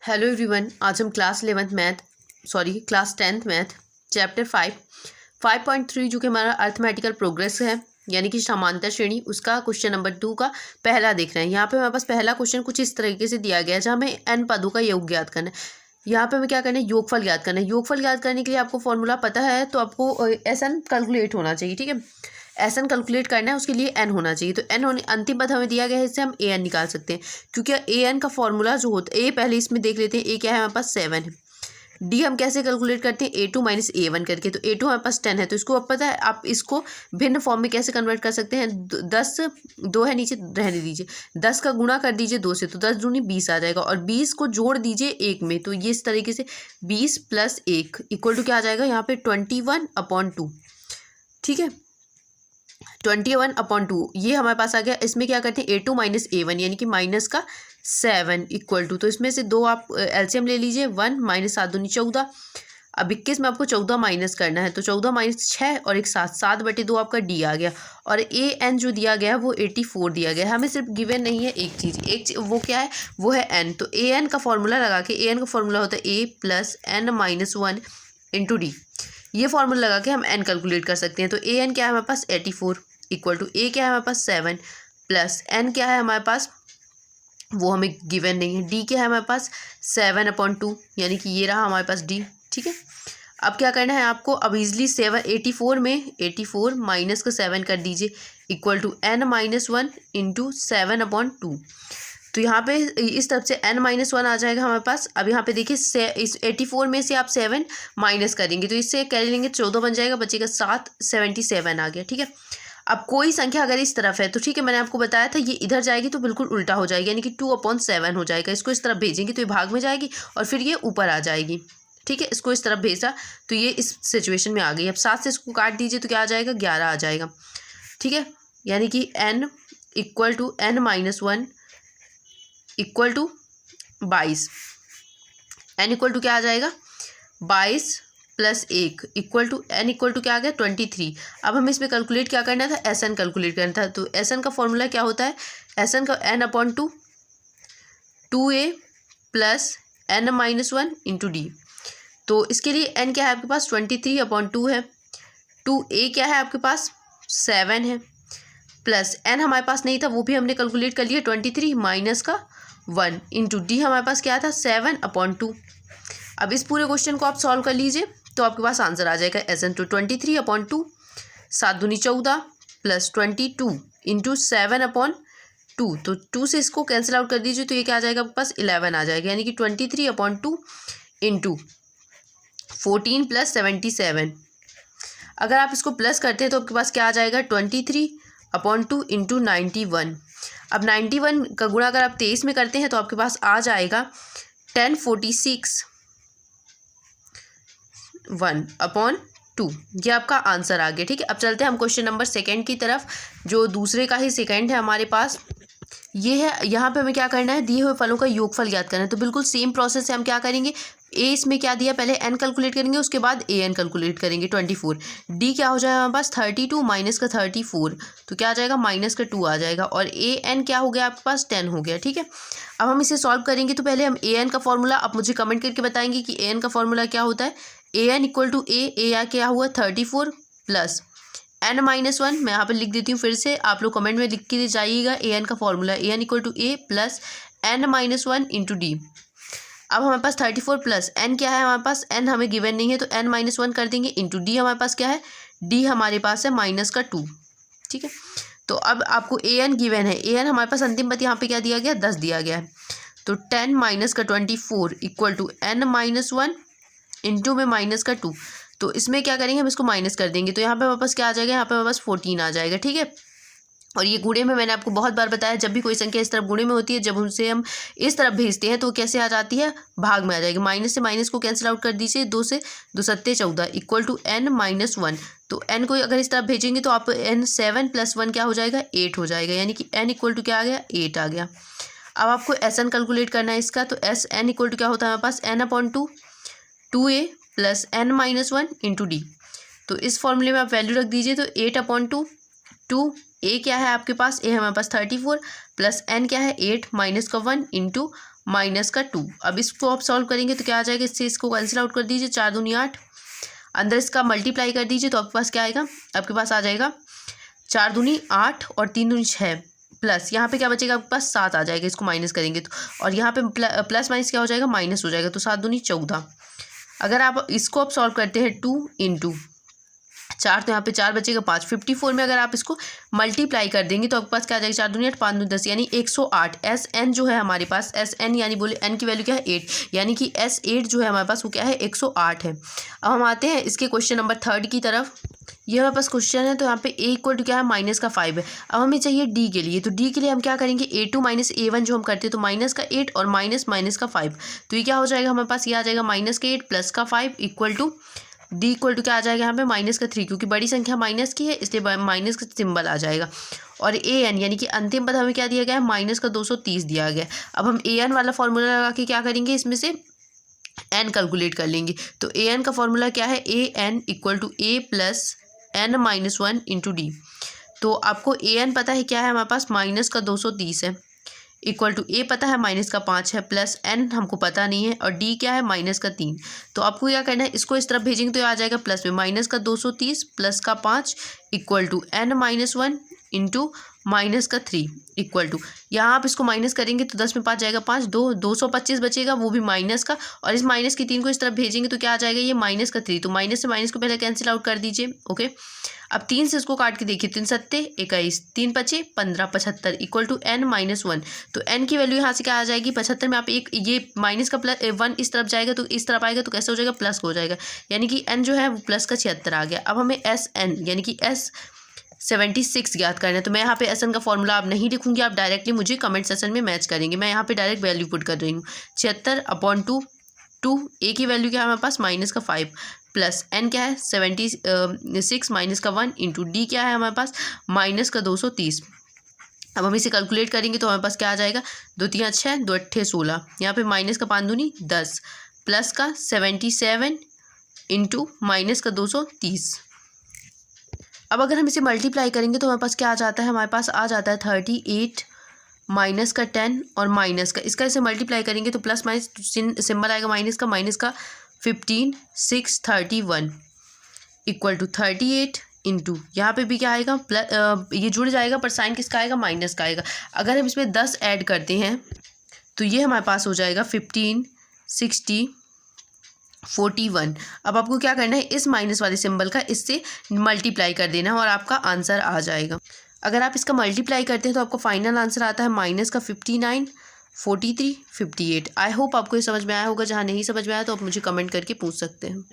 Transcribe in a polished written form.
Hello everyone, आज हम class 10th math chapter 5.3 जो कि हमारा अर्थमेटिकल प्रोग्रेस है यानी कि समांतर श्रेणी, उसका क्वेश्चन नंबर 2 का पहला देख रहे हैं। यहाँ पे हमारे पास पहला क्वेश्चन कुछ इस तरीके से दिया गया है जहाँ हमें n पदों का योग ज्ञात करना है। यहाँ पे हमें क्या करना है, योगफल ज्ञात करना है। योगफल ज्ञात करने के लिए आपको फॉर्मूला पता है तो आपको SN कैलकुलेट होना चाहिए। ठीक है, SN कैलकुलेट करना है, उसके लिए n होना चाहिए। तो n होने अंतिम पद हमें दिया गया है, इससे हम an निकाल सकते हैं क्योंकि an का फॉर्मूला जो होता है, a पहले इसमें देख लेते हैं। a क्या है हमारे पास 7 है। d हम कैसे कैलकुलेट करते हैं, a2 माइनस a1 करके। तो a2 हमारे पास 10 है, तो इसको अब पता है आप इसको भिन्न फॉर्म में कैसे कन्वर्ट कर सकते हैं। 10 2 है नीचे, रहने दीजिए। 10 का गुणा कर दीजिए 2 से, तो 10 दूनी 20 आ जाएगा और 20 को जोड़ दीजिए 1 में। तो ये इस तरीके से 20 + 1 इक्वल टू क्या आ जाएगा यहाँ पे 21/2। ठीक है, 21/2 ये हमारे पास आ गया। इसमें क्या करते हैं, a2 माइनस a1 यानी कि माइनस का 7 इक्वल टू, तो इसमें से 2 आप एलसीएम ले लीजिए। 1 माइनस 7 दूनी 14। अब 21 में आपको 14 माइनस करना है, तो 14 माइनस 6 और एक 7/2 आपका d आ गया। और an जो दिया गया है वो 84 दिया गया है। हमें सिर्फ गिवन नहीं है एक चीज़, वो क्या है, वो है n। तो an का फॉर्मूला लगा के, an का फॉर्मूला होता है a + n-1 × d। ये फॉर्मूला लगा के हम n कैलकुलेट कर सकते हैं। तो an क्या है हमारे पास 84 इक्वल टू a क्या है हमारे पास 7 प्लस n क्या है हमारे पास, वो हमें गिवन नहीं है। d क्या है हमारे पास 7/2 यानी कि ये रहा हमारे पास d। ठीक है, अब क्या करना है आपको, अब इजली 84 में 84 माइनस का 7 कर दीजिए इक्वल टू n-1 × 7/2। तो यहाँ पे इस तरफ से n-1 आ जाएगा हमारे पास। अब यहाँ पे देखिए इस 84 में से आप 7 माइनस करेंगे तो इससे कैरी लेंगे 14 बन जाएगा, बचेगा 7, 77 आ गया। ठीक है, अब कोई संख्या अगर इस तरफ है तो ठीक है, मैंने आपको बताया था ये इधर जाएगी तो बिल्कुल उल्टा हो जाएगी, यानी कि 2/7 हो जाएगा। इसको इस तरफ भेजेंगे तो ये भाग में जाएगी और फिर ये ऊपर आ जाएगी। ठीक है, इसको इस तरफ भेजा तो ये इस सिचुएशन में आ गई। अब 7 से इसको काट दीजिए तो क्या आ जाएगा, 11 आ जाएगा। ठीक है, यानी कि n equal to n-1 equal to 22। n equal to क्या आ जाएगा 22 + 1 equal to n equal to क्या आ गया 23। अब हमें इसमें कैलकुलेट क्या करना था, SN कैलकुलेट करना था। तो SN का फॉर्मूला क्या होता है, SN का n/2 2a + n-1 × d। तो इसके लिए n क्या है आपके पास 23/2 है, 2a क्या है आपके पास 7 है, प्लस n हमारे पास नहीं था वो भी हमने कैलकुलेट कर लिया 23 माइनस का 1 × d हमारे पास क्या था 7/2। अब इस पूरे क्वेश्चन को आप सॉल्व कर लीजिए तो आपके पास आंसर आ जाएगा SN। तो 23/2 7 दूनी 14 + 22 × 7/2। तो 2 से इसको कैंसिल आउट कर दीजिए तो ये क्या आ जाएगा आपके पास 11 आ जाएगा, यानी कि 23/2 × 14 + 77। अगर आप इसको प्लस करते हैं तो आपके पास क्या आ जाएगा 23/2 × 91। अब 91 का गुणा अगर आप 23 में करते हैं तो आपके पास आ जाएगा 1046 1/2। ये आपका आंसर आ गया। ठीक है, अब चलते हैं हम क्वेश्चन नंबर 2 की तरफ, जो दूसरे का ही सेकंड है हमारे पास। ये है, यहाँ पे हमें क्या करना है, दिए हुए फलों का योगफल ज्ञात करना है। तो बिल्कुल सेम प्रोसेस से हम क्या करेंगे, a इसमें क्या दिया, पहले n कैलकुलेट करेंगे, उसके बाद an कैलकुलेट करेंगे 24। d क्या हो जाएगा हमारे पास 32 माइनस का 34, तो क्या आ जाएगा माइनस का 2 आ जाएगा। और an क्या हो गया आपके पास 10 हो गया। ठीक है, अब हम इसे सॉल्व करेंगे तो पहले हम an का फॉर्मूला, आप मुझे कमेंट करके बताएंगे कि an का फॉर्मूला क्या होता है। an इक्वल टू a क्या हुआ 34 प्लस n-1, मैं यहाँ पर लिख देती हूँ फिर से, आप लोग कमेंट में लिख के जाइएगा an का formula. an equal to a + n-1 × d। अब हमारे पास 34 प्लस n क्या है हमारे पास, n हमें गिवन नहीं है तो n-1 कर देंगे इंटू d। हमारे पास क्या है, d हमारे पास है -2। ठीक है, तो अब आपको an गिवन है, an हमारे पास अंतिम पद यहाँ पे क्या दिया गया 10 दिया गया है। तो 10 माइनस का 24 इक्वल टू n-1 इंटू में -2। तो इसमें क्या करेंगे, हम इसको माइनस कर देंगे तो यहाँ पे हमारे पास क्या आ जाएगा, यहाँ पे हमारे पास 14 आ जाएगा। ठीक है, और ये गुणे में मैंने आपको बहुत बार बताया, जब भी कोई संख्या इस तरफ गुणे में होती है, जब उनसे हम इस तरफ भेजते हैं तो कैसे आ जाती है, भाग में आ जाएगी। माइनस से माइनस को कैंसिल आउट कर दीजिए, 2 से 2 सत्ते 14 इक्वल टू n-1। तो n को अगर इस तरफ भेजेंगे तो आप n7 + 1 क्या हो जाएगा 8 हो जाएगा, यानी कि n इक्वल टू क्या आ गया 8 आ गया। अब आपको SN कैलकुलेट करना है इसका। तो SN इक्वल टू क्या होता है हमारे पास n/2 2a + n-1 × d। तो इस फॉर्मूले में आप वैल्यू रख दीजिए, तो 8/2 2 a क्या है आपके पास, a हमारे पास 34 प्लस n क्या है 8 माइनस का 1 × माइनस का 2। अब इसको आप सॉल्व करेंगे तो क्या आ जाएगा, इससे इसको कैंसिल आउट कर दीजिए, 4 दूनी 8, अंदर इसका मल्टीप्लाई कर दीजिए तो आपके पास क्या आएगा, आपके पास आ जाएगा 4 दूनी 8 और 3 दूनी 6, प्लस यहाँ पे क्या बचेगा आपके पास 7 आ जाएगा, इसको माइनस करेंगे तो, और यहाँ पे प्लस माइनस क्या हो जाएगा, माइनस हो जाएगा, तो 7 दूनी 14। अगर आप इसको आप सॉल्व करते हैं 2 इंटू 4 तो यहाँ पे 4 बचेगा 5, 54 में अगर आप इसको मल्टीप्लाई कर देंगे तो आपके पास क्या आ जाएगा, 4 दूनी 8, 5 दूनी 10, यानी 108। एस एन जो है हमारे पास, एस एन यानी बोले एन की वैल्यू क्या है 8, यानी कि S8 जो है हमारे पास वो क्या है 108 है। अब हम आते हैं इसके क्वेश्चन नंबर 3 की तरफ। ये हमारे पास क्वेश्चन है, तो यहाँ पे A इक्वल टू क्या है, माइनस का 5 है। अब हमें चाहिए D के लिए, तो D के लिए हम क्या करेंगे, A2 माइनस A1 जो हम करते हैं, तो माइनस का 8 और माइनस माइनस का 5, तो ये क्या हो जाएगा हमारे पास, ये आ जाएगा माइनस का 8 प्लस का 5 equal to D equal to क्या आ जाएगा यहाँ पे माइनस का 3, क्योंकि बड़ी संख्या माइनस की है इसलिए माइनस का सिंबल आ जाएगा। और AN यानी कि अंतिम पद हमें क्या दिया गया है, माइनस का 230 दिया गया है। अब हम AN वाला फॉर्मूला लगा के क्या करेंगे, इसमें से n कैलकुलेट कर लेंगे। तो AN का फॉर्मूला क्या है, AN equal to A plus n minus 1 into D. तो आपको AN पता है क्या है हमारे पास, माइनस का 230 है, इक्वल टू A पता है माइनस का 5 है, प्लस n हमको पता नहीं है, और D क्या है माइनस का 3। तो आपको क्या करना है, इसको इस तरफ भेजेंगे तो ये आ जाएगा प्लस में माइनस का 230 प्लस का 5 equal to n minus 1 into minus का 3 इक्वल टू, यहाँ आप इसको माइनस करेंगे तो 10 में 5 जाएगा 5, 225 बचेगा, वो भी माइनस का, और इस माइनस की 3 को इस तरफ भेजेंगे तो क्या आ जाएगा, ये माइनस का 3, तो माइनस से माइनस को पहले कैंसिल आउट कर दीजिए। ओके, अब 3 से इसको काट के देखिए, 3 सत्ते 21, 3 पचे 15, 75 इक्वल टू n माइनस 1। तो n की वैल्यू यहाँ से क्या आ जाएगी, 75 में आप एक ये माइनस का प्लस 1 इस तरफ जाएगा तो इस तरफ आएगा, तो कैसे हो जाएगा, प्लस हो जाएगा, यानी कि n जो है वो प्लस का 76 आ गया। अब हमें SN यानी कि S76 ज्ञात करना है, तो मैं यहाँ पे SN का फॉर्मूला आप नहीं लिखूंगी, आप डायरेक्टली मुझे कमेंट सेक्शन में मैच करेंगे। मैं यहाँ पे डायरेक्ट वैल्यू पुट कर रही हूँ, 76/2, A की वैल्यू क्या है हमारे पास, माइनस का 5, प्लस n क्या है 76 माइनस का 1 इंटू D क्या है हमारे पास, माइनस का 230। अब हम इसे कैलकुलेट करेंगे तो हमारे पास क्या आ जाएगा, 2 3 6, 2 8 16, यहाँ पे माइनस का 5 दूनी 10, प्लस का 77 इंटू माइनस का 230। अब अगर हम इसे मल्टीप्लाई करेंगे तो हमारे पास क्या आ जाता है, हमारे पास आ जाता है 38 माइनस का 10 और माइनस का, इसका इसे मल्टीप्लाई करेंगे तो प्लस माइनस सिंबल आएगा माइनस का 15 6 31 इक्वल टू 38 इंटू यहाँ पे भी क्या आएगा, ये जुड़ जाएगा पर साइन किसका आएगा, माइनस का आएगा। अगर हम इसमें 10 ऐड करते हैं तो ये हमारे पास हो जाएगा 15 60 41। अब आपको क्या करना है, इस माइनस वाले सिंबल का इससे मल्टीप्लाई कर देना है और आपका आंसर आ जाएगा। अगर आप इसका मल्टीप्लाई करते हैं तो आपको फाइनल आंसर आता है माइनस का 59 43 58। आई होप आपको ये समझ में आया होगा, जहाँ नहीं समझ में आया तो आप मुझे कमेंट करके पूछ सकते हैं।